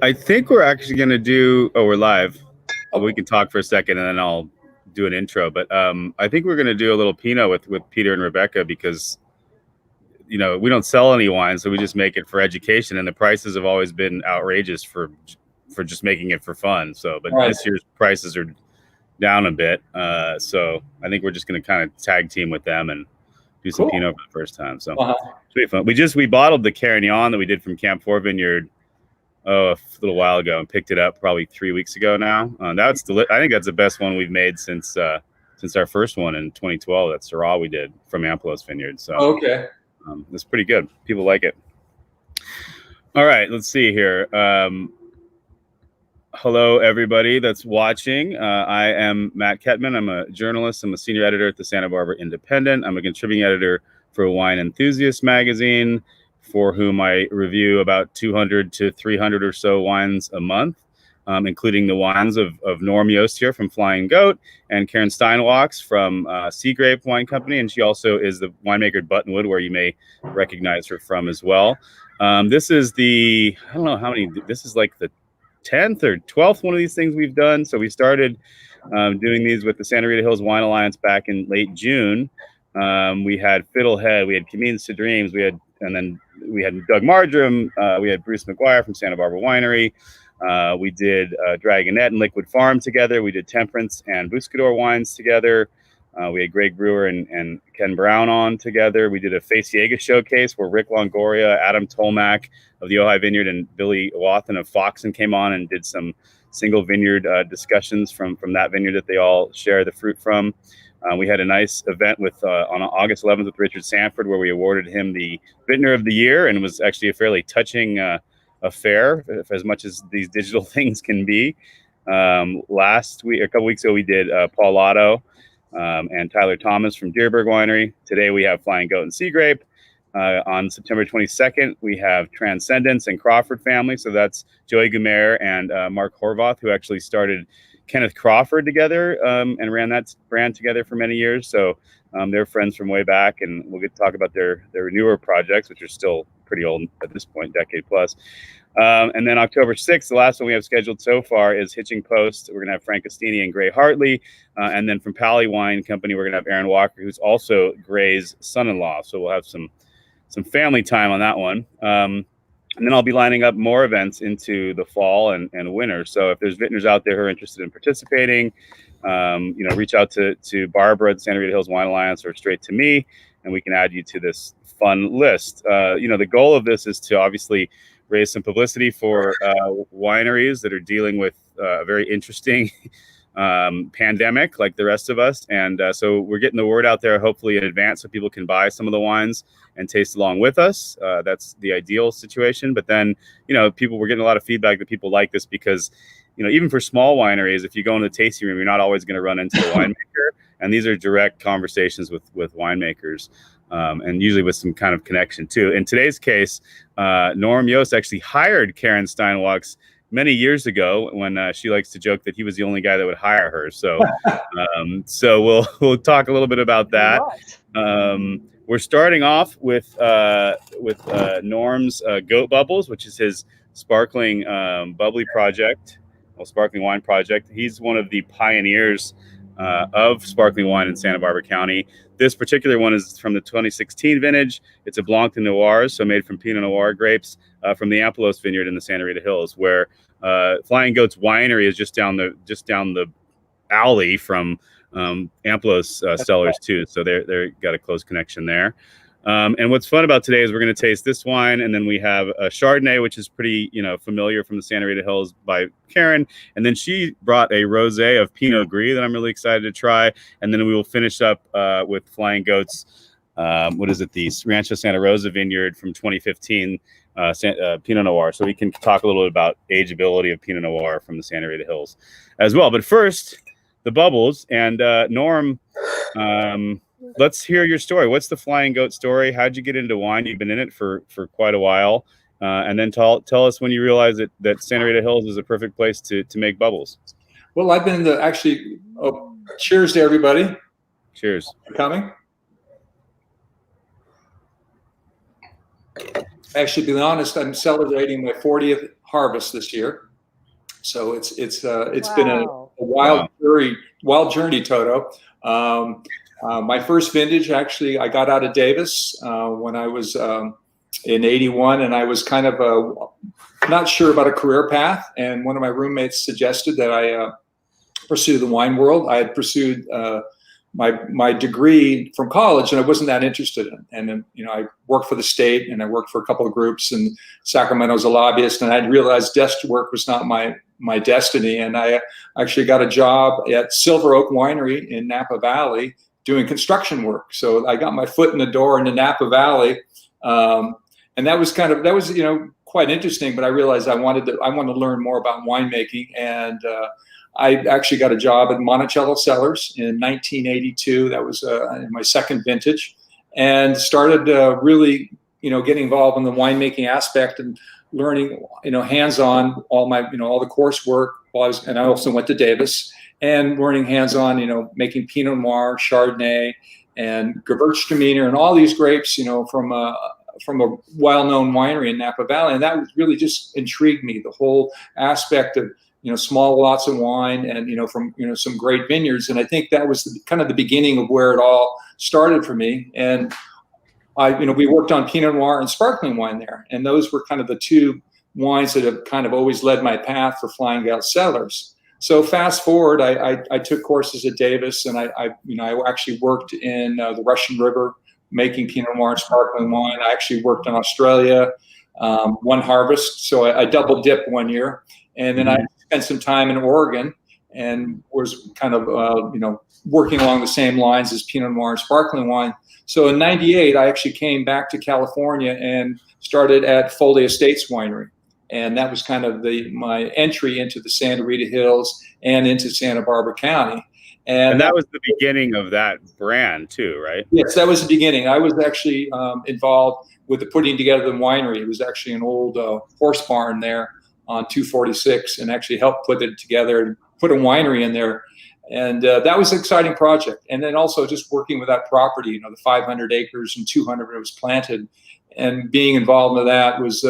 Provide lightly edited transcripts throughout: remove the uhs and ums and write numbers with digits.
I think we're actually going to do. Oh, we're live. Oh. We can talk for a second, and then I'll do an intro. But I think we're going to do a little Pinot with Peter and Rebecca because we don't sell any wine, so we just make it for education, and the prices have always been outrageous for just making it for fun. So, but Right. This year's prices are down a bit. So I think we're just going to kind of tag team with them and do some Pinot for the first time. So it's be fun. We bottled the Carignan that we did from Camp 4 Vineyard a little while ago and picked it up probably 3 weeks ago now. I think that's the best one we've made since our first one in 2012. That's Syrah we did from Ampelos Vineyard. So okay, it's pretty good. People like it. All right, let's see here. Hello, everybody that's watching. I am Matt Kettmann. I'm a journalist. I'm a senior editor at the Santa Barbara Independent. I'm a contributing editor for Wine Enthusiast magazine, for whom I review about 200 to 300 or so wines a month, including the wines of Norm Yost here from Flying Goat and Karen Steinwachs from Seagrape Wine Company. And she also is the winemaker at Buttonwood, where you may recognize her from as well. This is I don't know how many, this is like the 10th or 12th one of these things we've done. So we started doing these with the Santa Rita Hills Wine Alliance back in late June. We had Fiddlehead, we had Camins to Dreams, and then we had Doug Marjoram, we had Bruce McGuire from Santa Barbara Winery. We did Dragonette and Liquid Farm together. We did Temperance and Buscador wines together. We had Greg Brewer and Ken Brown on together. We did a Faciega showcase where Rick Longoria, Adam Tolmack of the Ojai Vineyard, and Billy Wathen of Foxen came on and did some single vineyard discussions from that vineyard that they all share the fruit from. We had a nice event on August 11th with Richard Sanford, where we awarded him the Vintner of the Year, and it was actually a fairly touching affair, as much as these digital things can be. Last week, a couple weeks ago, we did Paul Lotto and Tyler Thomas from Deerberg Winery. Today we have Flying Goat and Seagrape. On September 22nd, we have Transcendence and Crawford family. So that's Joey Gumer and Mark Horvath, who actually started Kenneth Crawford together and ran that brand together for many years. So they're friends from way back, and we'll get to talk about their newer projects, which are still pretty old at this point, decade plus. And then October 6th, the last one we have scheduled so far is Hitching Post. We're going to have Frank Castini and Gray Hartley. And then from Pally Wine Company, we're going to have Aaron Walker, who's also Gray's son-in-law. So we'll have some family time on that one. And then I'll be lining up more events into the fall and winter. So if there's vintners out there who are interested in participating, reach out to Barbara at the Santa Rita Hills Wine Alliance or straight to me, and we can add you to this fun list. The goal of this is to obviously raise some publicity for wineries that are dealing with a very interesting pandemic like the rest of us. And so we're getting the word out there, hopefully in advance, so people can buy some of the wines and taste along with us. That's the ideal situation. But then, we're getting a lot of feedback that people like this because, even for small wineries, if you go in the tasting room, you're not always going to run into the winemaker. And these are direct conversations with winemakers. And usually with some kind of connection too. In today's case, Norm Yost actually hired Karen Steinwachs many years ago when she likes to joke that he was the only guy that would hire her. So, so we'll talk a little bit about that. We're starting off with Norm's Goat Bubbles, which is his sparkling bubbly project, sparkling wine project. He's one of the pioneers of sparkling wine in Santa Barbara County. This particular one is from the 2016 vintage. It's a Blanc de Noir, so made from Pinot Noir grapes from the Ampelos Vineyard in the Santa Rita Hills, where Flying Goat's winery is just down the alley from Ampelos Cellars too. So they're got a close connection there. And what's fun about today is we're going to taste this wine, and then we have a Chardonnay, which is pretty, familiar from the Santa Rita Hills by Karen. And then she brought a rosé of Pinot Gris that I'm really excited to try. And then we will finish up with Flying Goat's, the Rancho Santa Rosa Vineyard from 2015, Pinot Noir. So we can talk a little bit about ageability of Pinot Noir from the Santa Rita Hills as well. But first, the bubbles. And Norm, let's hear your story. What's the Flying Goat story? How'd you get into wine? You've been in it for quite a while. And then tell us when you realized that Santa Rita Hills is a perfect place to make bubbles. Well, I've been cheers to everybody. Cheers. For coming. Actually, to be honest, I'm celebrating my 40th harvest this year. So it's been a wild journey, Toto. My first vintage, actually, I got out of Davis when I was in '81, and I was kind of not sure about a career path. And one of my roommates suggested that I pursue the wine world. I had pursued my degree from college, and I wasn't that interested in. And then, I worked for the state, and I worked for a couple of groups, and Sacramento as a lobbyist, and I realized desk work was not my destiny. And I actually got a job at Silver Oak Winery in Napa Valley doing construction work. So I got my foot in the door in the Napa Valley, and that was quite interesting. But I realized I wanted to learn more about winemaking, and I actually got a job at Monticello Cellars in 1982. That was in my second vintage, and started really, getting involved in the winemaking aspect and learning, hands-on all the coursework. And I also went to Davis and learning hands-on, making Pinot Noir, Chardonnay, and Gewürztraminer, and all these grapes, from a well-known winery in Napa Valley. And that really just intrigued me, the whole aspect of small lots of wine and, from, some great vineyards. And I think that was kind of the beginning of where it all started for me. And we worked on Pinot Noir and sparkling wine there. And those were kind of the two wines that have kind of always led my path for flying out Cellars. So fast forward, I took courses at Davis, and I actually worked in the Russian River making Pinot Noir and sparkling wine. I actually worked in Australia, one harvest. So I double dipped one year. And then I spent some time in Oregon and was kind of, working along the same lines as Pinot Noir and sparkling wine. So in '98, I actually came back to California and started at Foley Estates Winery. And that was kind of my entry into the Santa Rita Hills and into Santa Barbara County. And that was the beginning of that brand too, right? Yes, that was the beginning. I was actually involved with the putting together the winery. It was actually an old horse barn there on 246, and actually helped put it together and put a winery in there. And that was an exciting project. And then also just working with that property, the 500 acres and 200 it was planted, and being involved in that was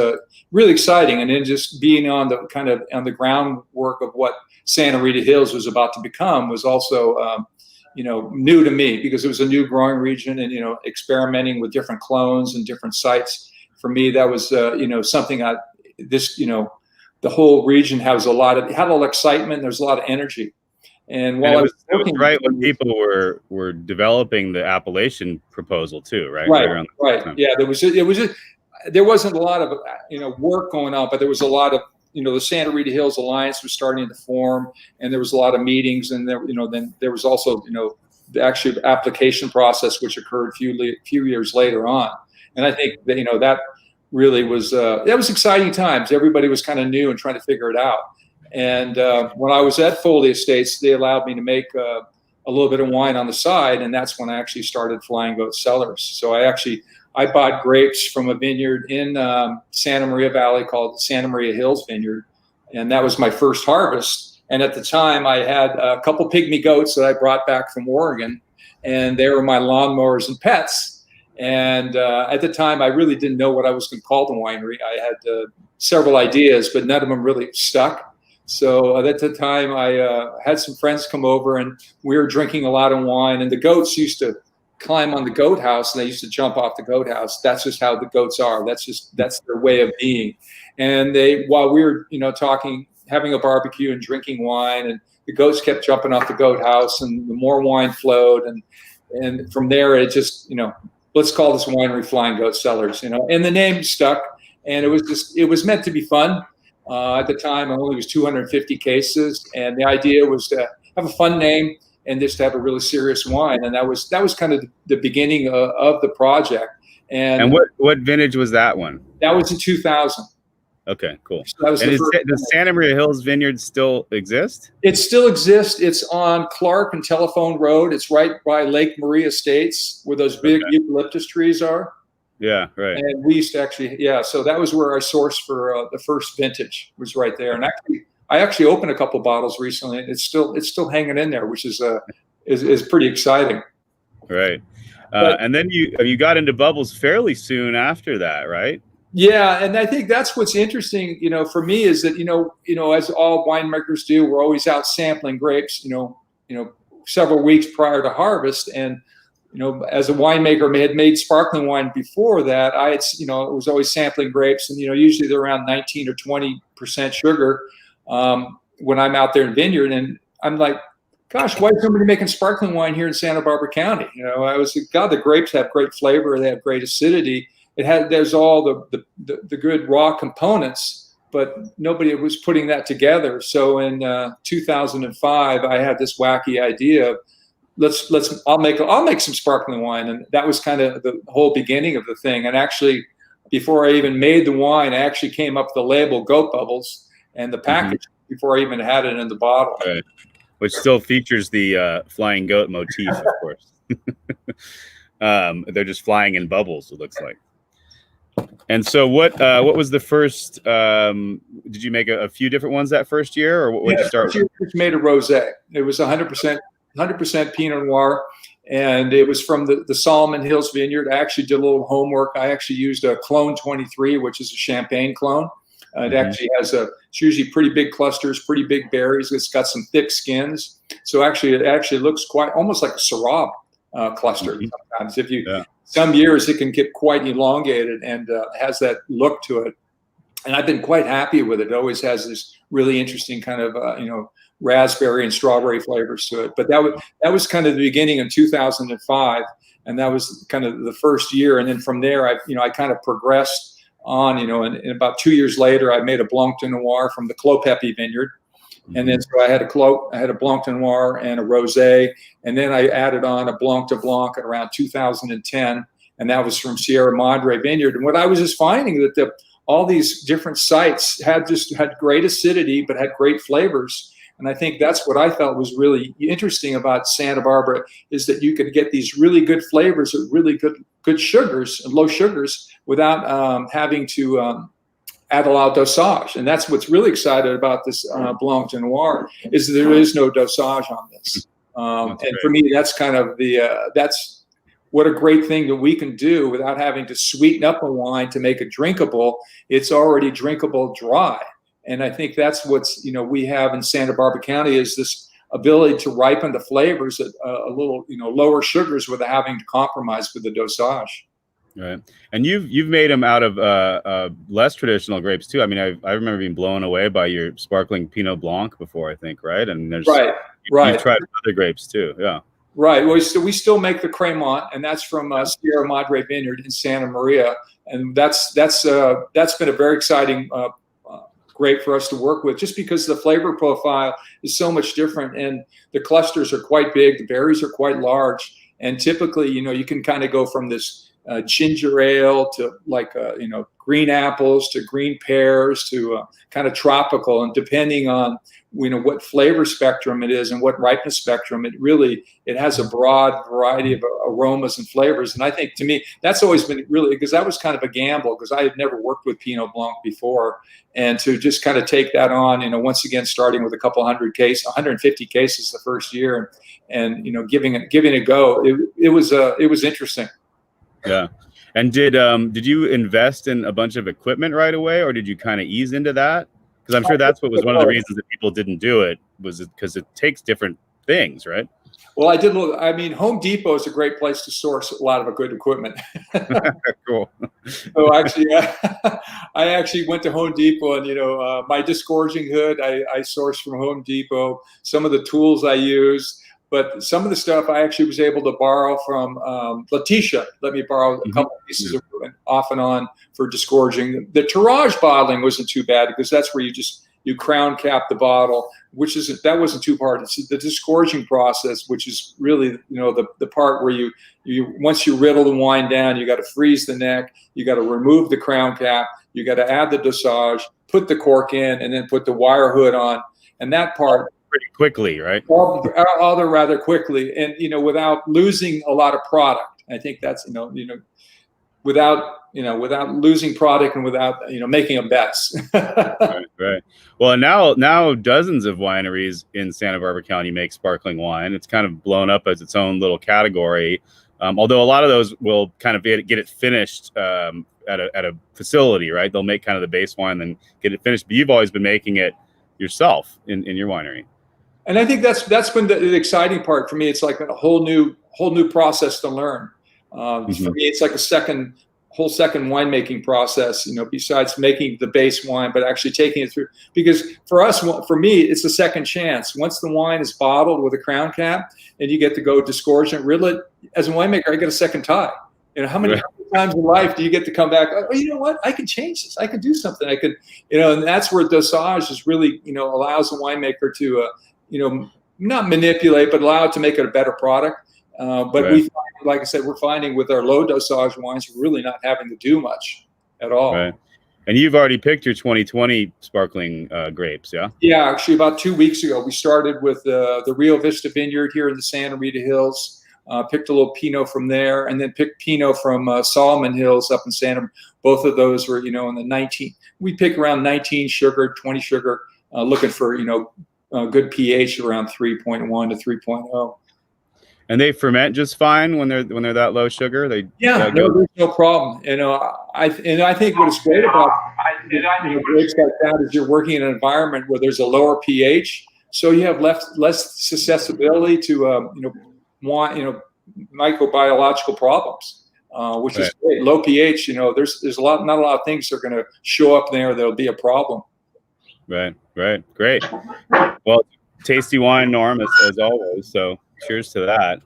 really exciting. And then just being on the groundwork of what Santa Rita Hills was about to become was also, new to me, because it was a new growing region, and, experimenting with different clones and different sites. For me, that was, something the whole region had a lot of excitement. There's a lot of energy. And while it was right when people were developing the appellation proposal too, right? Right. Yeah, there wasn't a lot of work going on, but there was a lot of the Santa Rita Hills Alliance was starting to form, and there was a lot of meetings, and then there was also the actual application process, which occurred a few years later on. And I think that that really was that was exciting times. Everybody was kind of new and trying to figure it out. And when I was at Foley Estates, they allowed me to make a little bit of wine on the side, and that's when I actually started Flying Goat Cellars. So I bought grapes from a vineyard in Santa Maria Valley called Santa Maria Hills Vineyard, and that was my first harvest. And at the time, I had a couple pygmy goats that I brought back from Oregon, and they were my lawnmowers and pets. And at the time, I really didn't know what I was going to call the winery. I had several ideas, but none of them really stuck. So at the time, I had some friends come over, and we were drinking a lot of wine, and the goats used to climb on the goat house, and they used to jump off the goat house. That's just how the goats are. That's their way of being. And while we were, talking, having a barbecue and drinking wine, and the goats kept jumping off the goat house, and the more wine flowed. And from there, it just, let's call this winery Flying Goat Cellars, and the name stuck, and it was meant to be fun. At the time, I only was 250 cases, and the idea was to have a fun name and just to have a really serious wine. And that was kind of the beginning of the project. And what vintage was that one? That was in 2000. Okay, cool. So that was does Santa Maria Hills Vineyard still exist? It still exists. It's on Clark and Telephone Road. It's right by Lake Maria Estates, where those big eucalyptus trees are. Yeah, right. And we used to actually, so that was where I sourced for the first vintage, was right there. And I actually opened a couple bottles recently, and it's still hanging in there, which is pretty exciting. Right. And then you got into bubbles fairly soon after that, right? Yeah, and I think that's what's interesting, for me is that as all winemakers do, we're always out sampling grapes, several weeks prior to harvest, and as a winemaker had made sparkling wine before that, I had was always sampling grapes, and usually they're around 19 or 20% sugar when I'm out there in Vineyard, and I'm like, gosh, why is somebody making sparkling wine here in Santa Barbara County? I was like, God, the grapes have great flavor, they have great acidity. There's all the good raw components, but nobody was putting that together. So in 2005, I had this wacky idea of I'll make some sparkling wine, and that was kind of the whole beginning of the thing. And actually, before I even made the wine, I actually came up with the label Goat Bubbles and the package before I even had it in the bottle. Right. Which still features the flying goat motif, of course. They're just flying in bubbles, it looks like. And so what was the first, did you make a few different ones that first year, or what did you start with? I made a Rosé. It was 100% Pinot Noir, and it was from the Solomon Hills Vineyard. I actually did a little homework. I actually used a Clone 23, which is a Champagne clone. It actually has it's usually pretty big clusters, pretty big berries. It's got some thick skins. So it actually looks quite almost like a Syrah cluster sometimes. Some years it can get quite elongated and has that look to it. And I've been quite happy with it. It always has this really interesting kind of, raspberry and strawberry flavors to it. But that was kind of the beginning in 2005. And that was kind of the first year. And then from there, I kind of progressed on, and about 2 years later, I made a Blanc de Noir from the Clos-Pepe Vineyard. And then so I had a Blanc de Noir and a Rosé, and then I added on a Blanc de Blanc at around 2010, and that was from Sierra Madre Vineyard. And what I was just finding that all these different sites had great acidity, but had great flavors. And I think that's what I felt was really interesting about Santa Barbara, is that you could get these really good flavors at really good sugars and low sugars without having to add a lot of dosage. And that's what's really excited about this Blanc de Noir, is that there is no dosage on this. And for me, that's kind of that's what a great thing that we can do without having to sweeten up a wine to make it drinkable. It's already drinkable dry. And I think that's what's, we have in Santa Barbara County, is this ability to ripen the flavors at a little, lower sugars without having to compromise with the dosage. Right. And you've made them out of less traditional grapes too. I mean, I remember being blown away by your sparkling Pinot Blanc before, I think, right? And there's right. You've tried other grapes too. Yeah. Right. Well, we still make the Cremant, and that's from Sierra Madre Vineyard in Santa Maria, and that's been a very exciting grape for us to work with, just because the flavor profile is so much different, and the clusters are quite big, the berries are quite large, and typically, you can kind of go from this ginger ale to green apples to green pears to kind of tropical, and depending on what flavor spectrum it is and what ripeness spectrum, it has a broad variety of aromas and flavors. And I think, to me, that's always been really, because that was kind of a gamble, because I had never worked with Pinot Blanc before, and to just kind of take that on, once again, starting with a couple 150 cases the first year, and giving it a go, it was interesting. Yeah. And did you invest in a bunch of equipment right away, or did you kind of ease into that? Because I'm sure that's what was one of the reasons that people didn't do it, was because it takes different things, right? Well, I did. I mean, Home Depot is a great place to source a lot of good equipment. Cool. So actually, I actually went to Home Depot, and my disgorging hood I sourced from Home Depot. Some of the tools I used. But some of the stuff I actually was able to borrow from Letitia. Let me borrow a couple pieces of equipment off and on for disgorging. The tirage bottling wasn't too bad, because that's where you crown cap the bottle, that wasn't too hard. It's the disgorging process, which is really the part where you once you riddle the wine down, you got to freeze the neck, you got to remove the crown cap, you got to add the dosage, put the cork in, and then put the wire hood on, and that part. Pretty quickly, right? All rather quickly, and without losing a lot of product. I think that's without losing product, and without making a mess. Right. Well, now dozens of wineries in Santa Barbara County make sparkling wine. It's kind of blown up as its own little category. Although a lot of those will kind of get it finished at a facility, right? They'll make kind of the base wine, then get it finished. But you've always been making it yourself in your winery. And I think that's been the exciting part for me. It's like a whole new process to learn. For me, it's like a whole second winemaking process, besides making the base wine, but actually taking it through. Because for me, it's a second chance. Once the wine is bottled with a crown cap and you get to go disgorge and riddle it, as a winemaker, I get a second tie. How many times in life do you get to come back? Oh, you know what? I can change this. I can do something. I could, and that's where dosage is really, allows the winemaker to, not manipulate, but allow it to make it a better product. But we find, like I said, we're finding with our low dosage wines, we're really not having to do much at all. Right. And you've already picked your 2020 sparkling grapes, yeah? Yeah, actually about 2 weeks ago, we started with the Rio Vista Vineyard here in the Santa Rita Hills. Picked a little Pinot from there, and then picked Pinot from Solomon Hills up in Santa. Both of those were, in the 19. We pick around 19 sugar, 20 sugar, looking for, good pH around 3.1 to 3.0. And they ferment just fine when they're that low sugar. There's no problem. I think what is great about grapes like that is you're working in an environment where there's a lower pH, so you have less susceptibility to microbiological problems, which is great. Low pH. There's not a lot of things that are going to show up there that'll be a problem. Right. Great. Well, tasty wine, Norm, as always. So cheers to that.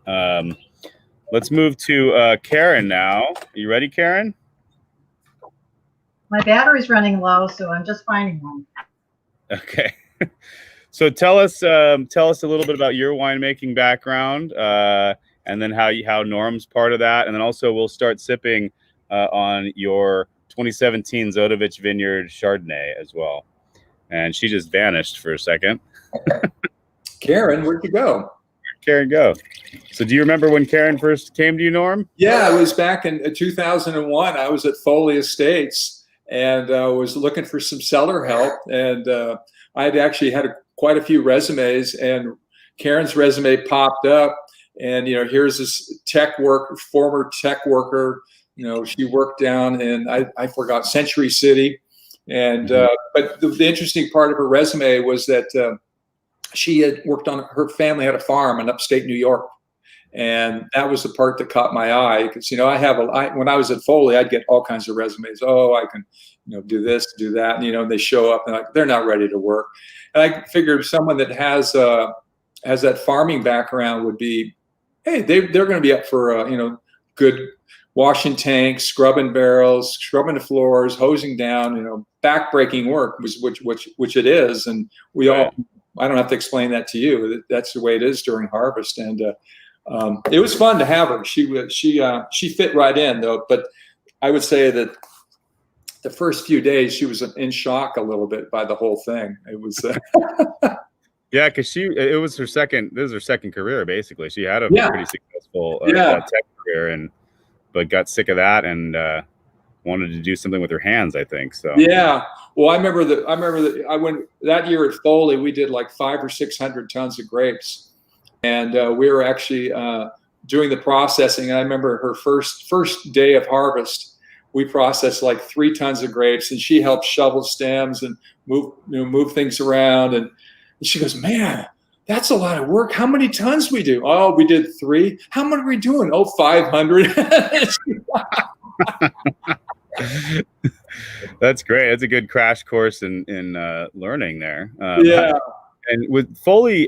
Let's move to Karen now. Are you ready, Karen? My battery's running low, so I'm just finding one. Okay. So tell us a little bit about your winemaking background, and then how Norm's part of that, and then also we'll start sipping on your 2017 Zodovich Vineyard Chardonnay as well. And she just vanished for a second. Karen, where'd you go? Where'd Karen go? So do you remember when Karen first came to you, Norm? Yeah, it was back in 2001. I was at Foley Estates and was looking for some cellar help. And I had actually had quite a few resumes, and Karen's resume popped up. And, here's this former tech worker. She worked down in, I forgot, Century City. And but the interesting part of her resume was that she had worked on, her family had a farm in upstate New York, and that was the part that caught my eye because when I was at Foley, I'd get all kinds of resumes. Oh, I can do this, do that, and they show up and they're not ready to work. And I figured someone that has that farming background would be, hey, they're going to be up for good washing tanks, scrubbing barrels, scrubbing the floors, hosing down, back-breaking work, which it is. And I don't have to explain that to you. That's the way it is during harvest. And it was fun to have her. She fit right in, though. But I would say that the first few days she was in shock a little bit by the whole thing. It was. Yeah, because it was her second. This is her second career, basically. She had a pretty successful tech career, but got sick of that and wanted to do something with her hands, I think. So yeah. Well, I remember that I went that year at Foley. We did like 500 or 600 tons of grapes, and we were actually doing the processing. And I remember her first day of harvest, we processed like 3 tons of grapes, and she helped shovel stems and move things around. And she goes, "Man, that's a lot of work. How many tons we do?" "Oh, we did 3. "How many are we doing?" "Oh, 500. That's great. That's a good crash course in learning there. Yeah. And with Foley,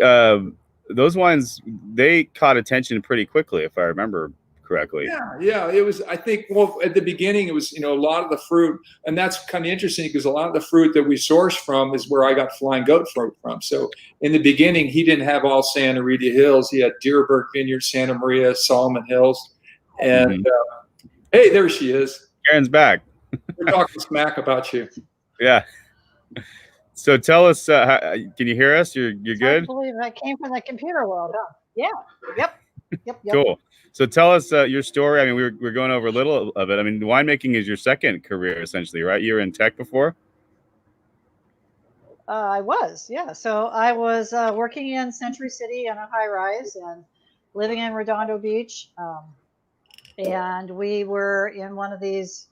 those wines, they caught attention pretty quickly, if I remember correctly. Yeah. It was, I think, well, at the beginning, it was, a lot of the fruit, and that's kind of interesting because a lot of the fruit that we source from is where I got Flying Goat fruit from. So in the beginning, he didn't have all Santa Rita Hills. He had Deerberg Vineyard, Santa Maria, Solomon Hills. And hey, there she is. Karen's back. We're talking smack about you. Yeah. So tell us, can you hear us? You're good? I believe that came from the computer world, huh? Yeah. Yep. Cool. So tell us your story. I mean, we're going over a little of it. I mean, winemaking is your second career, essentially, right? You were in tech before? I was, yeah. So I was working in Century City in a high-rise and living in Redondo Beach. And we were in one of these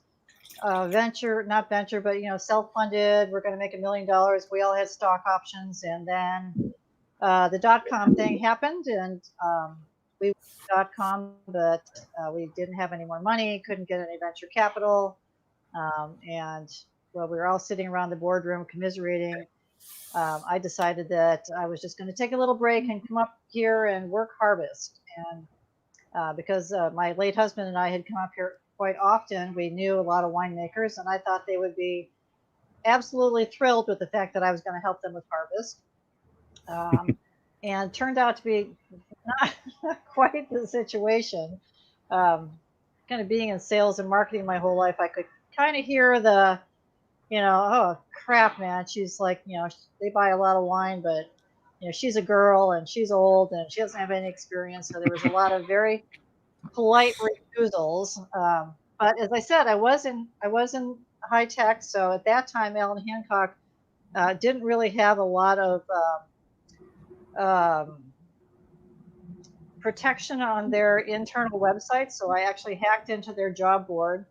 not venture, but self-funded. We're going to make $1 million. We all had stock options, and then the dot-com thing happened, and we went dot-com, but we didn't have any more money, couldn't get any venture capital, and well, we were all sitting around the boardroom commiserating. I decided that I was just going to take a little break and come up here and work harvest. And because my late husband and I had come up here quite often, we knew a lot of winemakers, and I thought they would be absolutely thrilled with the fact that I was going to help them with harvest. And turned out to be not quite the situation. Kind of being in sales and marketing my whole life, I could kind of hear the, oh crap, man. She's like, they buy a lot of wine, but she's a girl and she's old and she doesn't have any experience. So there was a lot of very polite refusals. But as I said, I was in high tech. So at that time, Allen Hancock didn't really have a lot of protection on their internal website. So I actually hacked into their job board,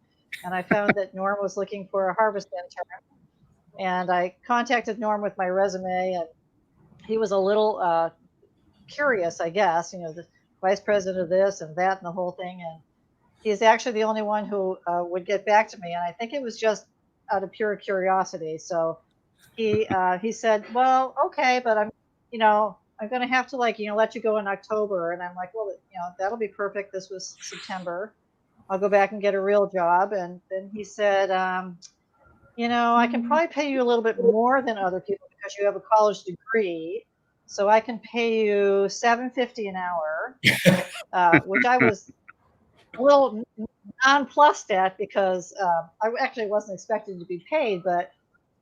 and I found that Norm was looking for a harvest intern. And I contacted Norm with my resume, and he was a little curious, I guess, the vice president of this and that and the whole thing. And he's actually the only one who would get back to me. And I think it was just out of pure curiosity. So he said, well, okay, but I'm going to have to let you go in October. And I'm like, well, that'll be perfect. This was September. I'll go back and get a real job. And then he said, I can probably pay you a little bit more than other people because you have a college degree. So I can pay you $7.50 an hour, which I was a little nonplussed at because I actually wasn't expected to be paid, but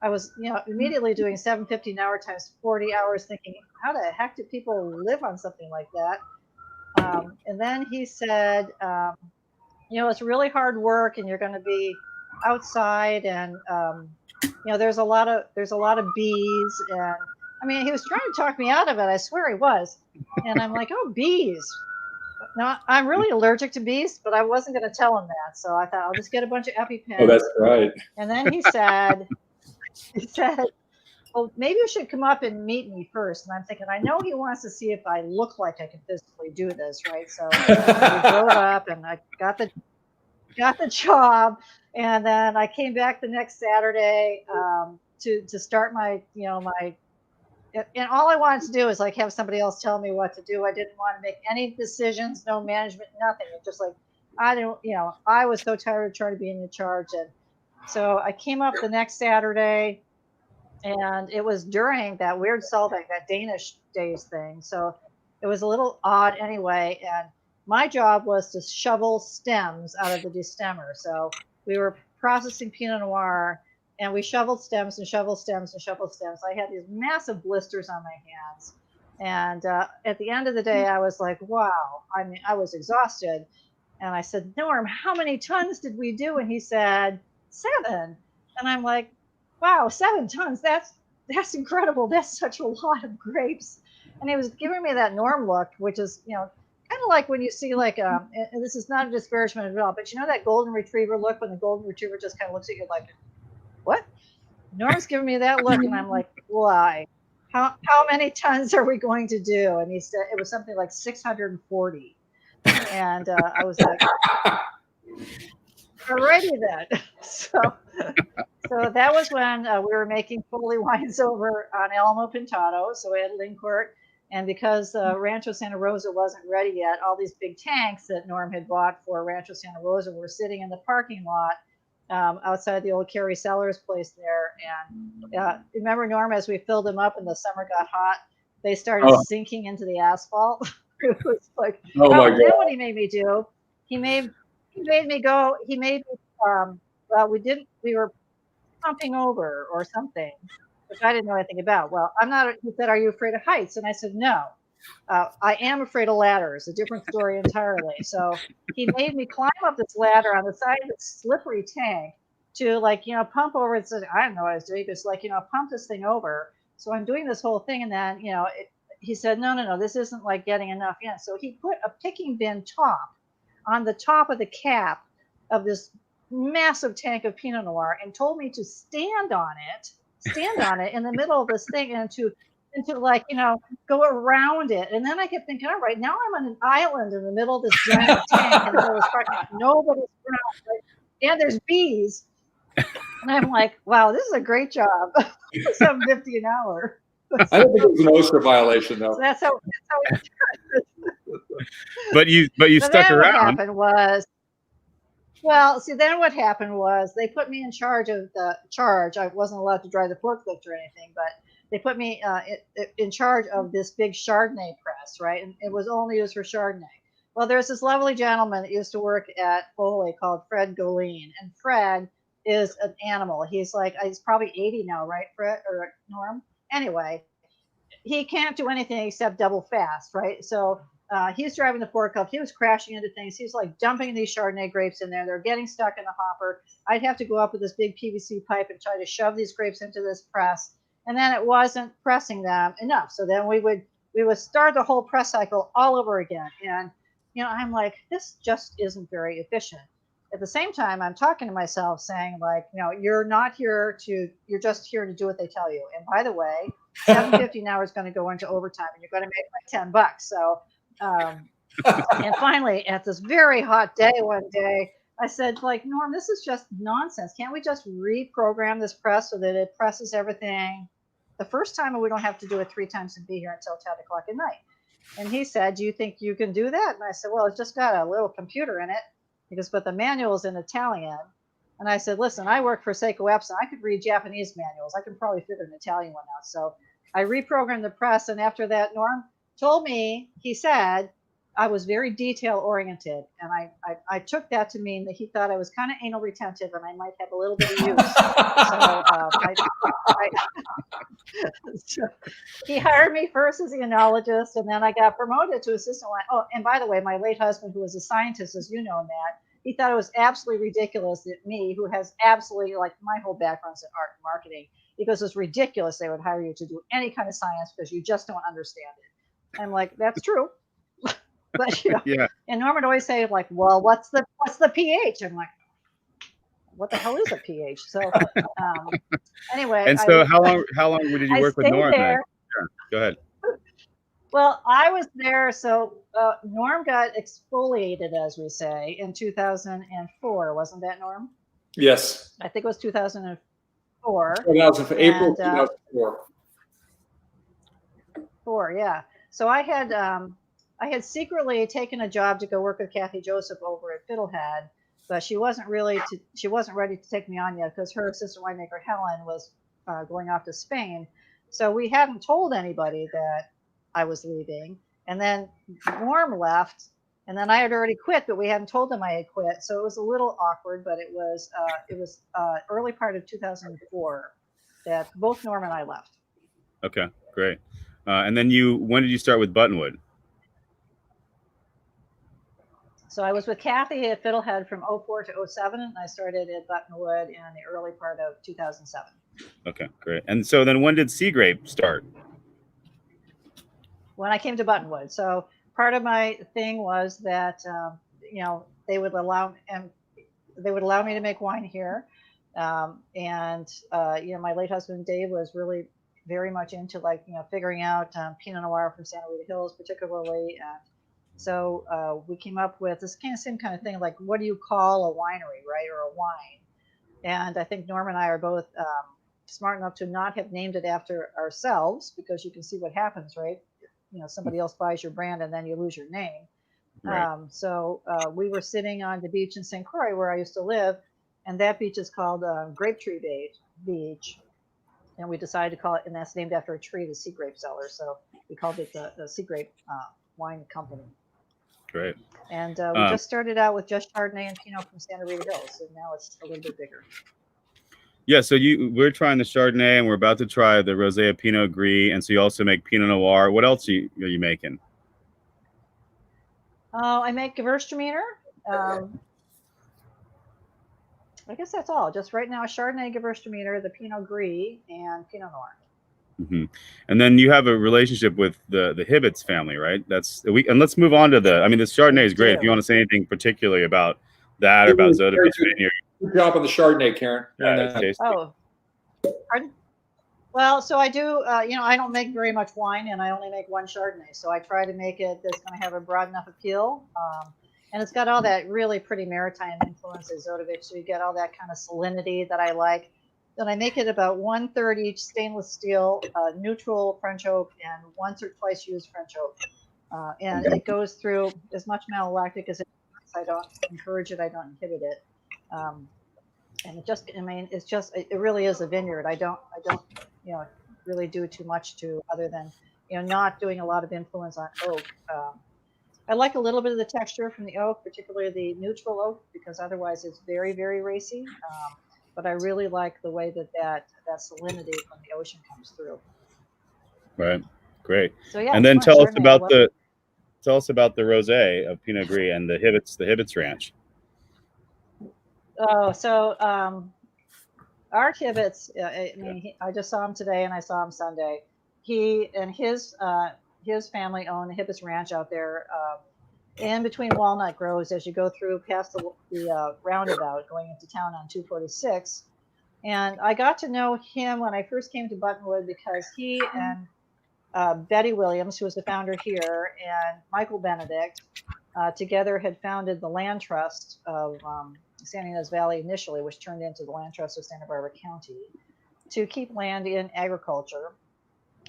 I was, immediately doing $7.50 an hour times 40 hours, thinking, how the heck do people live on something like that? And then he said, it's really hard work, and you're going to be outside, and there's a lot of bees, and I mean, he was trying to talk me out of it. I swear he was, and I'm like, oh, bees. No, I'm really allergic to bees, but I wasn't going to tell him that, so I thought I'll just get a bunch of EpiPens. Oh, that's right. And then he said, well, maybe you should come up and meet me first. And I'm thinking, I know he wants to see if I look like I can physically do this, right? So we drove up, and I got the job, and then I came back the next Saturday to start my, and all I wanted to do is have somebody else tell me what to do. I didn't want to make any decisions, no management, nothing. It's just I was so tired of trying to be in charge. And so I came up the next Saturday, and it was during that weird Solvang, that Danish days thing. So it was a little odd anyway. And my job was to shovel stems out of the destemmer. So we were processing Pinot Noir, and we shoveled stems and shoveled stems and shoveled stems. I had these massive blisters on my hands. And at the end of the day, I was like, wow. I mean, I was exhausted. And I said, Norm, how many tons did we do? And he said, 7. And I'm like, wow, 7 tons. That's incredible. That's such a lot of grapes. And he was giving me that Norm look, which is, kind of like when you see and this is not a disparagement at all, but that golden retriever look when the golden retriever just kind of looks at you like, what? Norm's giving me that look, and I'm like, why? How many tons are we going to do? And he said it was something like 640. And I was like, alrighty then. So that was when we were making Foley wines over on Alamo Pintado, so we had Lincourt. And because Rancho Santa Rosa wasn't ready yet, all these big tanks that Norm had bought for Rancho Santa Rosa were sitting in the parking lot outside the old Carrie Cellars place there. And remember, Norm, as we filled them up and the summer got hot, they started sinking into the asphalt. It was like, oh my God. Then what he made me do, he made me go, we were pumping over or something, which I didn't know anything about. Well, he said, are you afraid of heights? And I said, no. I am afraid of ladders, a different story entirely. So he made me climb up this ladder on the side of this slippery tank to pump over. And said, I don't know what I was doing, just pump this thing over. So I'm doing this whole thing. And then, he said, no, this isn't getting enough in. So he put a picking bin top on the top of the cap of this massive tank of Pinot Noir and told me to stand on it in the middle of this thing and to like, go around it. And then I kept thinking, all right, now I'm on an island in the middle of this giant tank in the middle of this parking lot. Nobody's around, right? And there's bees. And I'm like, wow, this is a great job. $7.50 an hour. I don't think it was an OSHA violation, though. So that's how But you stuck around. What happened was, well, see, then what happened was they put me in charge of the charge. I wasn't allowed to drive the forklift or anything, but they put me in charge of this big Chardonnay press, right? And it was only used for Chardonnay. Well, there's this lovely gentleman that used to work at Foley called Fred Goleen, and Fred is an animal. He's probably 80 now, right, Fred or Norm? Anyway, he can't do anything except double fast, right? So he's driving the forklift. He was crashing into things. He's like dumping these Chardonnay grapes in there. They're getting stuck in the hopper. I'd have to go up with this big PVC pipe and try to shove these grapes into this press. And then it wasn't pressing them enough. So then we would start the whole press cycle all over again. And, I'm like, this just isn't very efficient. At the same time, I'm talking to myself saying, like, you're you're just here to do what they tell you. And by the way, $7.50 an hour is going to go into overtime and you're going to make like $10. So, and finally, at this very hot day one day, I said, like, Norm, this is just nonsense. Can't we just reprogram this press so that it presses everything the first time and we don't have to do it 3 times and be here until 10 o'clock at night? And he said, do you think you can do that? And I said, well, it's just got a little computer in it. He goes, but the manual's in Italian. And I said, listen, I work for Seiko Epson. I could read Japanese manuals. I can probably figure an Italian one out. So I reprogrammed the press. And after that, Norm told me, he said, I was very detail oriented. And I took that to mean that he thought I was kind of anal retentive and I might have a little bit of use. So he hired me first as an enologist, and then I got promoted to assistant wine. Oh, and by the way, my late husband, who was a scientist, as you know, Matt, he thought it was absolutely ridiculous that me, who has absolutely, like, my whole background's in art and marketing, because it's ridiculous they would hire you to do any kind of science because you just don't understand it. I'm like, that's true. But yeah. And Norm would always say, like, well, what's the pH? I'm like, what the hell is a pH? So anyway. And so how long did you work with Norm then? Yeah, go ahead. Well, I was there. So Norm got exfoliated, as we say, in 2004. Wasn't that, Norm? Yes. I think it was 2004. April 2004. Yeah. So I had secretly taken a job to go work with Kathy Joseph over at Fiddlehead, but she wasn't ready to take me on yet because her assistant winemaker Helen was going off to Spain. So we hadn't told anybody that I was leaving. And then Norm left, and then I had already quit, but we hadn't told them I had quit. So it was a little awkward, but it was early part of 2004 that both Norm and I left. Okay, great. And then when did you start with Buttonwood? So I was with Kathy at Fiddlehead from 04 to 07, and I started at Buttonwood in the early part of 2007. Okay, great. And so then when did Seagrape start? When I came to Buttonwood. So part of my thing was that, they would allow me to make wine here. My late husband, Dave, was really very much into figuring out Pinot Noir from Santa Rita Hills, particularly. So we came up with this same kind of thing, like, what do you call a winery, right, or a wine? And I think Norm and I are both smart enough to not have named it after ourselves, because you can see what happens, right? Somebody else buys your brand and then you lose your name. Right. So we were sitting on the beach in St. Croix, where I used to live, and that beach is called Grape Tree Beach. And we decided to call it, and that's named after a tree, the Seagrape Cellars. So we called it the Seagrape Wine Company. Great. And we just started out with just Chardonnay and Pinot from Santa Rita Hills, and now it's a little bit bigger. Yeah, so we're trying the Chardonnay, and we're about to try the Rosé Pinot Gris, and so you also make Pinot Noir. What else are you making? I make Gewürztraminer. I guess that's all. Just right now, Chardonnay, Gewürztraminer, the Pinot Gris, and Pinot Noir. Mm-hmm. And then you have a relationship with the Hibbets family, right? And let's move on to this Chardonnay is great. If you want to say anything particularly about That or about Zota Beach Vineyard. Good job on the Chardonnay, Karen. Oh, pardon? Well, so I do, I don't make very much wine, and I only make one Chardonnay. So I try to make it that's going to have a broad enough appeal. And it's got all that really pretty maritime influence of Zota Beach. So you get all that kind of salinity that I like. Then I make it about 1/3 each stainless steel, neutral French oak, and once or twice used French oak. And it goes through as much malolactic as it wants. I don't encourage it. I don't inhibit it. And it really is a vineyard. I don't, really do too much to other than, not doing a lot of influence on oak. I like a little bit of the texture from the oak, particularly the neutral oak, because otherwise it's very, very racy. But I really like the way that salinity from the ocean comes through. Right. Great. So yeah. And then tell us about the rosé of Pinot Gris and the Hibbets Ranch. Oh, so Art Hibbets, I just saw him today and I saw him Sunday. He and his family own the Hibbets Ranch out there in between Walnut Groves as you go through past the roundabout going into town on 246. And I got to know him when I first came to Buttonwood because he and Betty Williams, who was the founder here, and Michael Benedict together had founded the Land Trust of San Ynez Valley initially, which turned into the Land Trust of Santa Barbara County, to keep land in agriculture.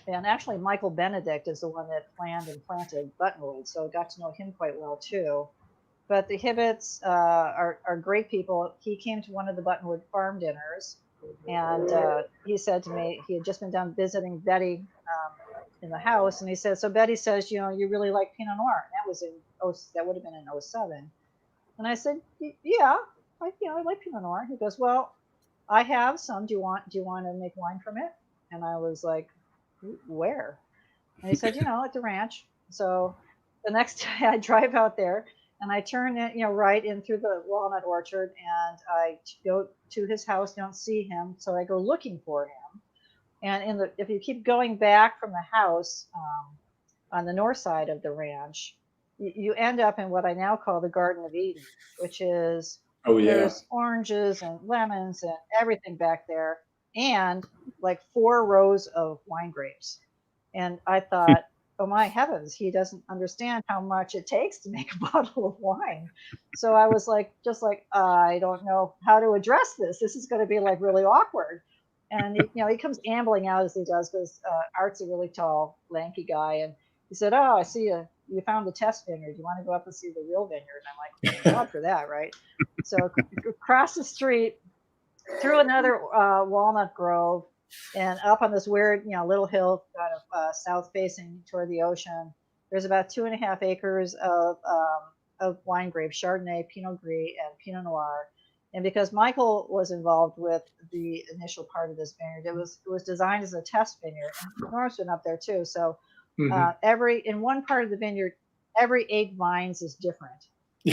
And actually, Michael Benedict is the one that planned and planted Buttonwood, so I got to know him quite well too. But the Hibbets are great people. He came to one of the Buttonwood farm dinners, and he said to me, he had just been down visiting Betty in the house, and he said, so Betty says, you really like Pinot Noir. And that would have been in 07. And I said, yeah, I like Pinot Noir. He goes, well, I have some. Do you want to make wine from it? And I was like, where? And he said, at the ranch. So the next day I drive out there and I turn in, right in through the walnut orchard, and I go to his house, don't see him. So I go looking for him. And if you keep going back from the house on the north side of the ranch, you end up in what I now call the Garden of Eden, which is there's oranges and lemons and everything back there, and like 4 rows of wine grapes. And I thought, oh my heavens, he doesn't understand how much it takes to make a bottle of wine. So I was just like, I don't know how to address this. This is going to be like really awkward. And he comes ambling out as he does, because Art's a really tall, lanky guy. And he said, oh, I see you found the test vineyard. You want to go up and see the real vineyard? And I'm like, God for that, right? So across the street, through another walnut grove, and up on this weird, little hill kind of south facing toward the ocean, there's about 2.5 acres of wine grapes, Chardonnay, Pinot Gris, and Pinot Noir. And because Michael was involved with the initial part of this vineyard, it was designed as a test vineyard. And Noir's been up there too. So in one part of the vineyard, every 8 vines is different.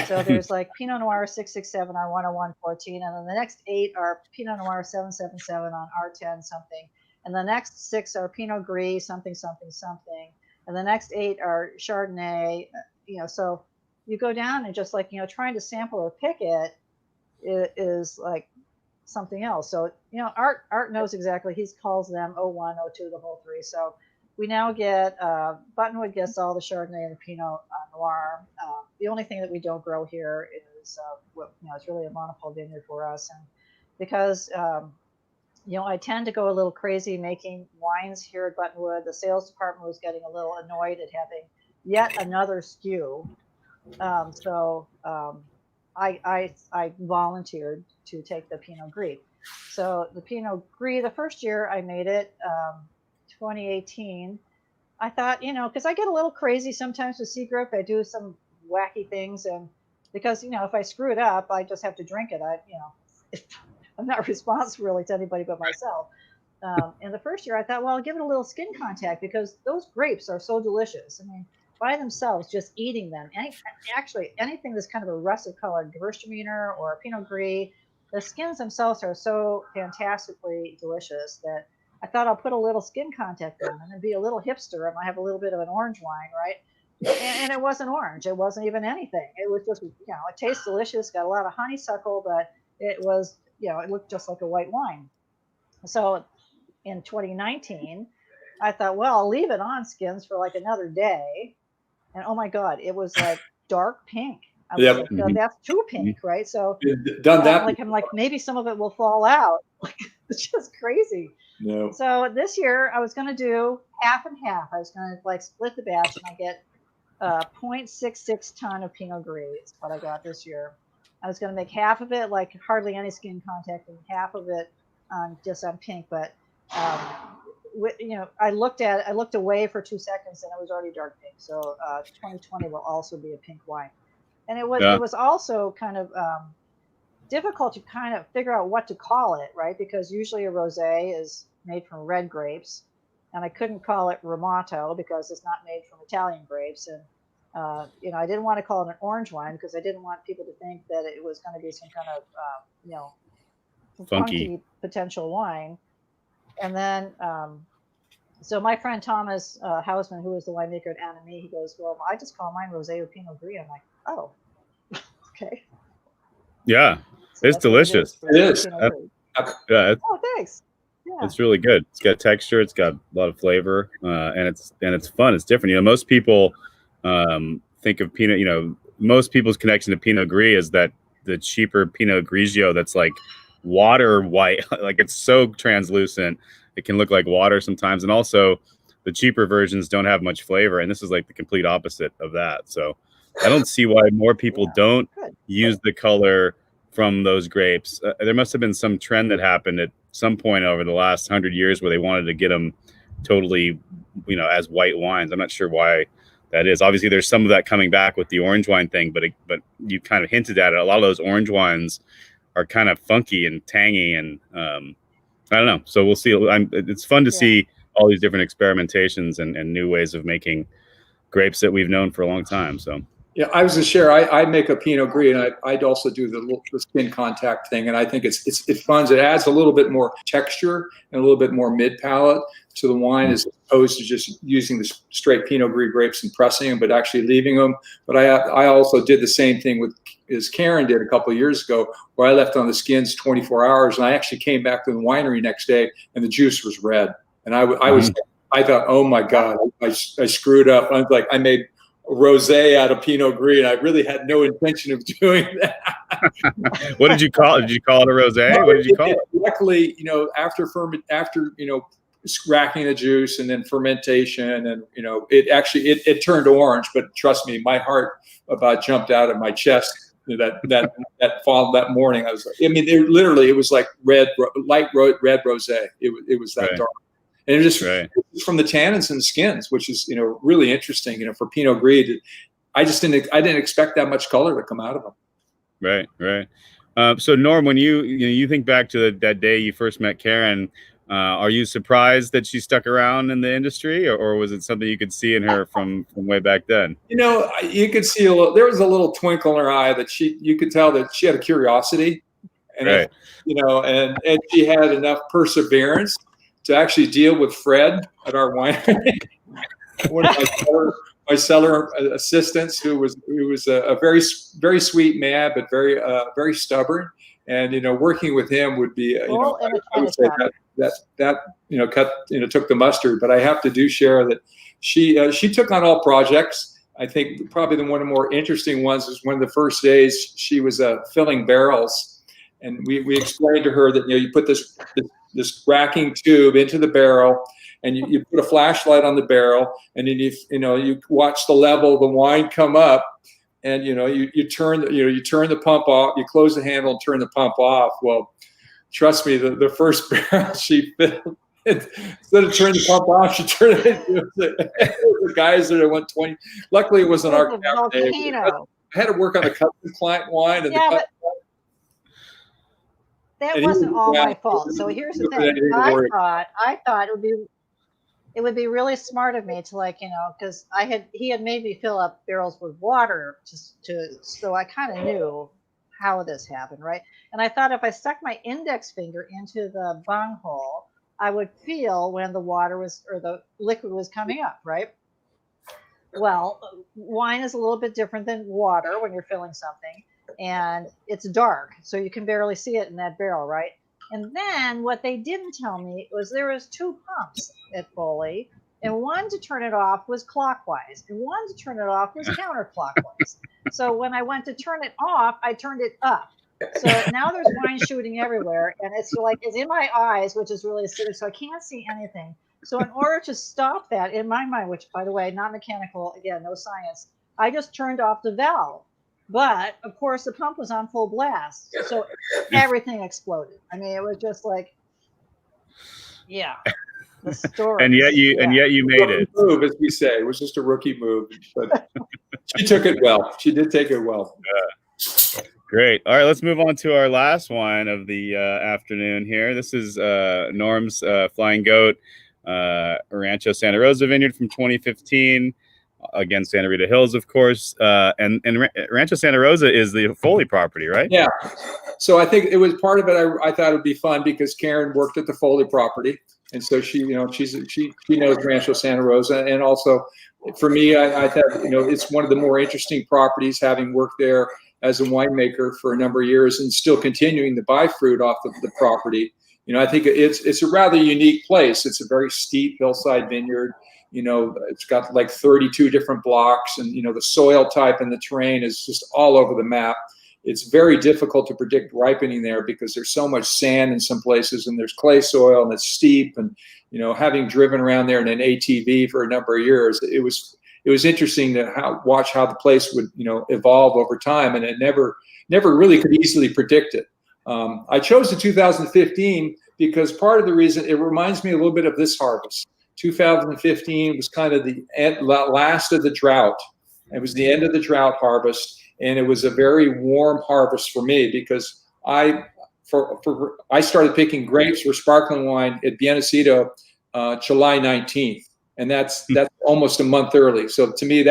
So there's like Pinot Noir 667 on 10114, and then the next 8 are Pinot Noir 777 on R10 something, and the next 6 are Pinot Gris something something something, and the next 8 are Chardonnay. So you go down and just trying to sample or pick it is like something else. So Art knows exactly. He calls them 01, 02, the whole 3. So we now get Buttonwood gets all the Chardonnay and the Pinot Noir. The only thing that we don't grow here is it's really a monopole vineyard for us, and because I tend to go a little crazy making wines here at Buttonwood. The sales department was getting a little annoyed at having yet another SKU, so I volunteered to take the Pinot Gris. So the Pinot Gris, the first year I made it, 2018, I thought, because I get a little crazy sometimes with Seagrape. I do some wacky things, and because if I screw it up, I just have to drink it. I'm not responsible really to anybody but myself. And the first year I thought, well, I'll give it a little skin contact, because those grapes are so delicious. I mean, by themselves, just eating them. Actually, anything that's kind of a russet colored Gewürztraminer or a Pinot Gris, the skins themselves are so fantastically delicious that I thought I'll put a little skin contact in them and be a little hipster, and I have a little bit of an orange wine, right? and it wasn't orange. It wasn't even anything. It was just, it tastes delicious, got a lot of honeysuckle, but it was, it looked just like a white wine. So in 2019, I thought, well, I'll leave it on skins for like another day. And oh my God, it was like dark pink. I was like, oh, that's too pink, right? So I'm like, maybe some of it will fall out. Like, it's just crazy. No. So this year I was going to do half and half. I was going to like split the batch, and I get 0.66 ton of Pinot Gris. Is what I got this year. I was going to make half of it like hardly any skin contact, and half of it just on pink. But I looked away for 2 seconds, and it was already dark pink. So 2020 will also be a pink wine. And it was also kind of difficult to kind of figure out what to call it, right? Because usually a rosé is made from red grapes, and I couldn't call it Ramato because it's not made from Italian grapes. And I didn't want to call it an orange wine because I didn't want people to think that it was going to be some kind of funky potential wine. And then so my friend Thomas Hausman, who is the winemaker at Anami, he goes, well, I just call mine Rosé or Pinot Gris. I'm like, oh, okay. Yeah, so it's delicious. It is. Yeah. Oh, thanks. Yeah. It's really good. It's got texture. It's got a lot of flavor, and it's fun. It's different. Most people think of Pinot. Most people's connection to Pinot Gris is that the cheaper Pinot Grigio that's like water white, like it's so translucent. It can look like water sometimes, and also the cheaper versions don't have much flavor, and this is like the complete opposite of that. So I don't see why more people don't use the color from those grapes. There must have been some trend that happened at some point over the last 100 years where they wanted to get them totally, as white wines. I'm not sure why that is. Obviously, there's some of that coming back with the orange wine thing, but you kind of hinted at it. A lot of those orange wines are kind of funky and tangy, and I don't know. So we'll see. It's fun to see all these different experimentations and new ways of making grapes that we've known for a long time. So. Yeah, I was to share. I make a Pinot Gris, and I'd also do the skin contact thing, and I think it's fun. It adds a little bit more texture and a little bit more mid palate to the wine, as opposed to just using the straight Pinot Gris grapes and pressing them, but actually leaving them. But I also did the same thing as Karen did a couple of years ago, where I left on the skins 24 hours, and I actually came back to the winery next day, and the juice was red, and I thought, oh my God, I screwed up. I was like, I made rosé out of Pinot Gris, and I really had no intention of doing that. What did you call it? Did you call it a rosé? What did you call it? Luckily, after racking the juice and then fermentation, and it actually it turned orange. But trust me, my heart about jumped out of my chest that morning. I was like, it was like light red rosé. It was that dark. And it was just from the tannins and the skins, which is really interesting. For Pinot Gris, I didn't expect that much color to come out of them. Right. So Norm, when you think back to that day you first met Karen, are you surprised that she stuck around in the industry, or was it something you could see in her from way back then? You could see there was a little twinkle in her eye that you could tell that she had a curiosity, and and she had enough perseverance to actually deal with Fred at our winery, one of my cellar assistants, who was a very, very sweet man, but very stubborn. And working with him would be I would say that took the mustard. But I have to share that she took on all projects. I think probably one of the more interesting ones was one of the first days she was filling barrels, and we explained to her that you put this racking tube into the barrel, and you put a flashlight on the barrel, and then you watch the level of the wine come up, and you turn the pump off, you close the handle and turn the pump off. Well, trust me, the first barrel she filled, instead of turning the pump off, she turned it into the guys that went 20. Luckily, it wasn't our Cabernet. I had to work on the custom client wine, and that wasn't all my fault. So here's the thing. I thought it would be really smart of me to because he had made me fill up barrels with water so I kind of knew how this happened, right? And I thought if I stuck my index finger into the bung hole, I would feel when the water or the liquid was coming up, right? well, wine is a little bit different than water when you're filling something, and it's dark, so you can barely see it in that barrel, right? And then what they didn't tell me was there was 2 pumps at Foley, and one to turn it off was clockwise, and one to turn it off was counterclockwise. So when I went to turn it off, I turned it up. So now there's wine shooting everywhere, and it's like it's in my eyes, which is really acidic, so I can't see anything. So in order to stop that, in my mind, which by the way, not mechanical, again, no science, I just turned off the valve. But of course, the pump was on full blast, so everything exploded. I mean, it was just like, yeah, the story. And yet you made it. Move, as we say, it was just a rookie move, but she took it well. She did take it well. Yeah. Great. All right, let's move on to our last wine of the afternoon here. This is Norm's Flying Goat, Rancho Santa Rosa Vineyard from 2015. Again, Santa Rita Hills, of course. And Rancho Santa Rosa is the Foley property, right? Yeah. So I think it was part of it. I thought it would be fun because Karen worked at the Foley property. And so she knows Rancho Santa Rosa. And also for me, I thought, it's one of the more interesting properties, having worked there as a winemaker for a number of years and still continuing to buy fruit off of the property. I think it's a rather unique place. It's a very steep hillside vineyard. It's got like 32 different blocks, and the soil type and the terrain is just all over the map. It's very difficult to predict ripening there because there's so much sand in some places, and there's clay soil, and it's steep. And having driven around there in an ATV for a number of years, it was interesting to watch how the place would evolve over time, and it never really could easily predict it. I chose the 2015 because part of the reason it reminds me a little bit of this harvest. 2015 was kind of the last of the drought. It was the end of the drought harvest, and it was a very warm harvest for me because I started picking grapes for sparkling wine at Bienesito July 19th, and that's almost a month early. So to me,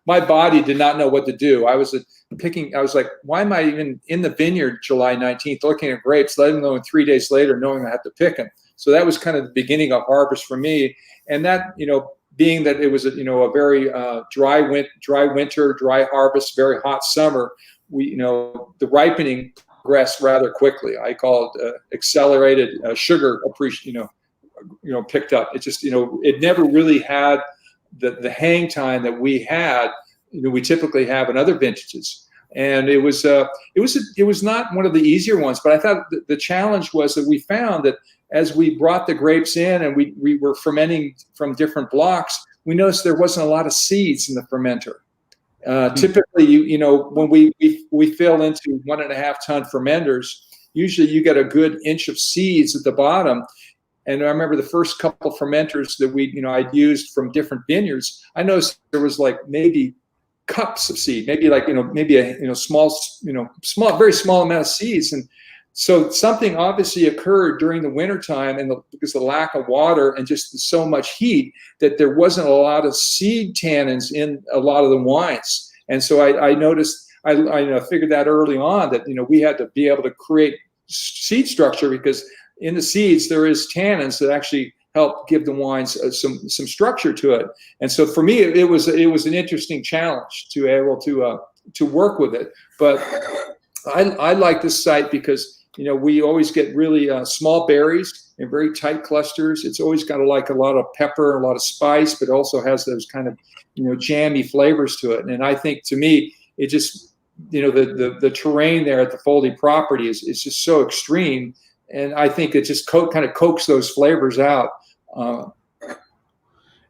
my body did not know what to do. I was like, why am I even in the vineyard July 19th looking at grapes, let alone 3 days later knowing I have to pick them? So that was kind of the beginning of harvest for me. And that, being that it was a very dry winter, dry harvest, very hot summer, the ripening progressed rather quickly. I call it accelerated sugar appreciation, picked up. It just, it never really had the hang time that we had, we typically have in other vintages. And it was not one of the easier ones, but I thought the challenge was that we found that as we brought the grapes in and we were fermenting from different blocks, we noticed there wasn't a lot of seeds in the fermenter. Typically, when we fill into 1.5 ton fermenters, usually you get a good inch of seeds at the bottom. And I remember the first couple fermenters that I'd used from different vineyards, I noticed there was like maybe cups of seed, maybe like, maybe a small, very small amount of seeds. And so something obviously occurred during the wintertime because of the lack of water and just so much heat that there wasn't a lot of seed tannins in a lot of the wines. And so I noticed, I figured that early on that, we had to be able to create seed structure because in the seeds there is tannins that actually help give the wines some structure to it. And so for me, it was an interesting challenge to be able to work with it. But I like this site because we always get really small berries in very tight clusters. It's always got a lot of pepper, a lot of spice, but also has those kind of jammy flavors to it. And I think to me, it just the terrain there at the Foley property is just so extreme. And I think it just kind of coaxes those flavors out.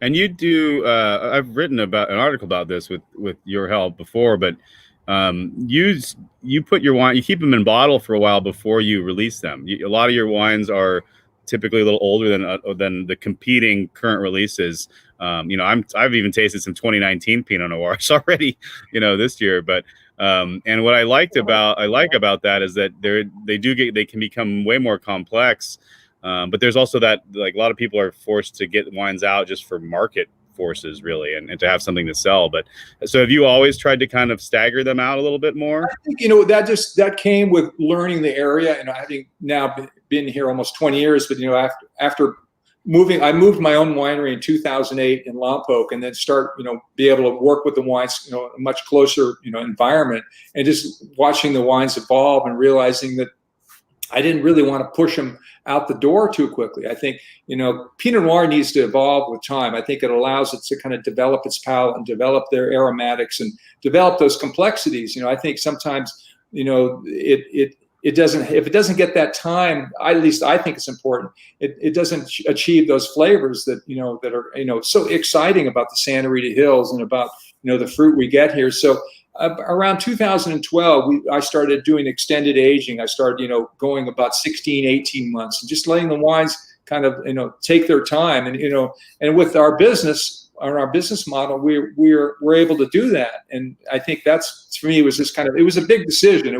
And you do. I've written about an article about this with your help before, but you put your wine, you keep them in bottle for a while before you release them. A lot of your wines are typically a little older than the competing current releases. I've even tasted some 2019 Pinot Noirs already, this year, but. And what I like about that is that they can become way more complex. But there's also that, like, a lot of people are forced to get wines out just for market forces, really, and to have something to sell. But so have you always tried to kind of stagger them out a little bit more? I think, that came with learning the area. And having now been here almost 20 years, but, after I moved my own winery in 2008 in Lompoc, and then be able to work with the wines, a much closer, environment, and just watching the wines evolve and realizing that I didn't really want to push them out the door too quickly. I think, Pinot Noir needs to evolve with time. I think it allows it to kind of develop its palate and develop their aromatics and develop those complexities. I think sometimes, it doesn't, if it doesn't get that time, at least I think it's important, it doesn't achieve those flavors that, that are, so exciting about the Santa Rita Hills and about, the fruit we get here. So around 2012, I started doing extended aging. I started, going about 16, 18 months and just letting the wines kind of, take their time. And, and with our business, our business model, we're able to do that. And I think that's, for me, it was a big decision.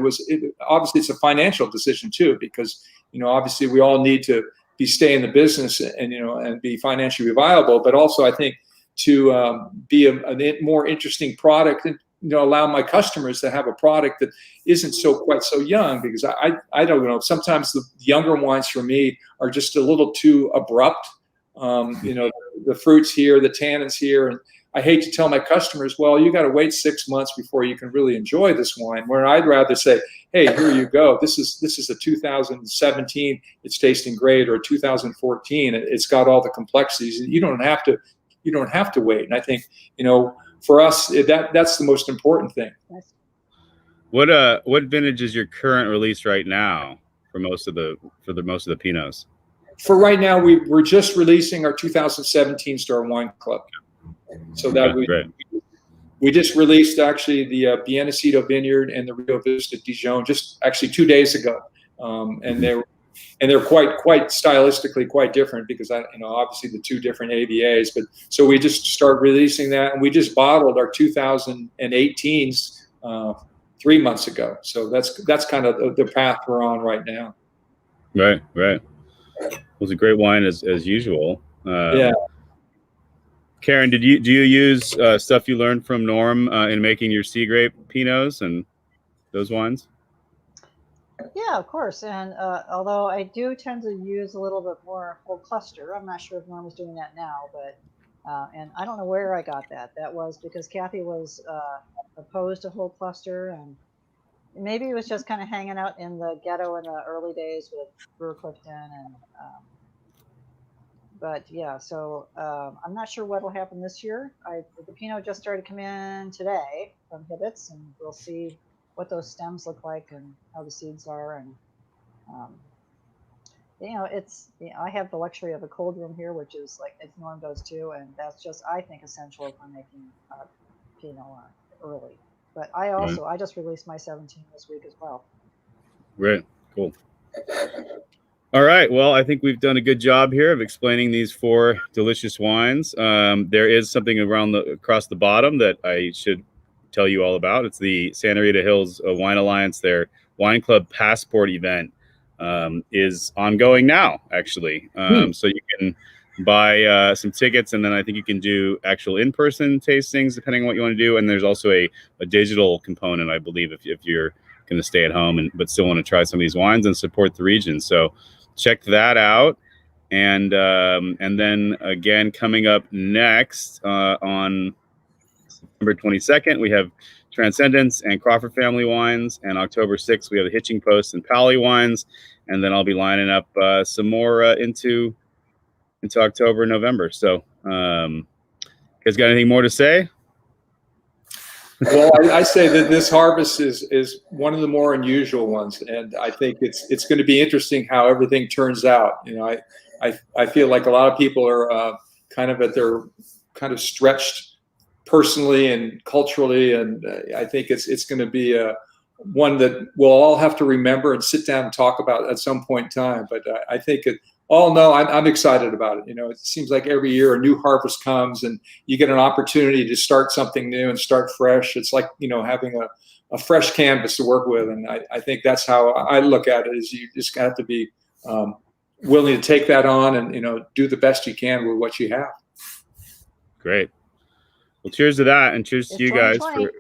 Obviously it's a financial decision too, because, obviously we all need to stay in the business and, and be financially viable, but also I think to be a more interesting product and, allow my customers to have a product that isn't quite so young, because I don't know, sometimes the younger wines for me are just a little too abrupt. The fruits here, the tannins here, and I hate to tell my customers, well, you got to wait 6 months before you can really enjoy this wine. Where I'd rather say, hey, here you go. This is a 2017. It's tasting great, or a 2014. It's got all the complexities. You don't have to wait. And I think, for us, that's the most important thing. What vintage is your current release right now for most of the Pinots? For right now, we're just releasing our 2017 Star Wine Club. So that we just released actually the Biennacido Vineyard and the Rio Vista Dijon just actually 2 days ago, and they're quite stylistically quite different, because obviously the two different AVAs. But so we just started releasing that, and we just bottled our 2018s 3 months ago. So that's kind of the path we're on right now. Right. It was a great wine as usual. Yeah. Karen, do you use stuff you learned from Norm in making your Seagrape Pinots and those wines? Yeah, of course. And although I do tend to use a little bit more whole cluster, I'm not sure if Norm is doing that now, but and I don't know where I got that. That was because Kathy was opposed to whole cluster, and maybe it was just kind of hanging out in the ghetto in the early days with Brewer Clifton, and but yeah. So I'm not sure what will happen this year. The Pinot just started to come in today from Hibbett's, and we'll see what those stems look like and how the seeds are. And I have the luxury of a cold room here, which is like, as Norm does too, and that's just, I think, essential for making Pinot early. But I just released my 17 this week as well. Right. Cool. All right. Well, I think we've done a good job here of explaining these 4 delicious wines. There is something across the bottom that I should tell you all about. It's the Santa Rita Hills Wine Alliance. Their Wine Club Passport event is ongoing now, actually. So you can buy some tickets, and then I think you can do actual in-person tastings depending on what you want to do. And there's also a digital component, I believe, if you're going to stay at home but still want to try some of these wines and support the region. So check that out. And then again, coming up next on September 22nd, we have Transcendence and Crawford Family Wines. And October 6th, we have the Hitching Post and Pally Wines. And then I'll be lining up some more into October and November. So you guys got anything more to say? Well, I say that this harvest is one of the more unusual ones, and I think it's going to be interesting how everything turns out. I feel like a lot of people are kind of at their kind of stretched personally and culturally, and I think it's going to be one that we'll all have to remember and sit down and talk about at some point in time. But I think I'm excited about it. It seems like every year a new harvest comes and you get an opportunity to start something new and start fresh. It's like, having a fresh canvas to work with. And I think that's how I look at it, is you just have to be willing to take that on and, do the best you can with what you have. Great. Well, cheers to that, and cheers to you guys.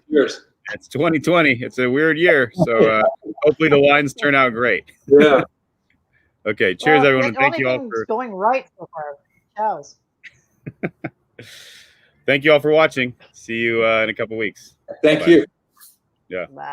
Cheers. It's 2020. It's a weird year. So hopefully the wines turn out great. Yeah. Okay, cheers, everyone, and thank you all for going right so far. shows. Thank you all for watching. See you in a couple weeks. Thank Bye. you. Yeah. Bye.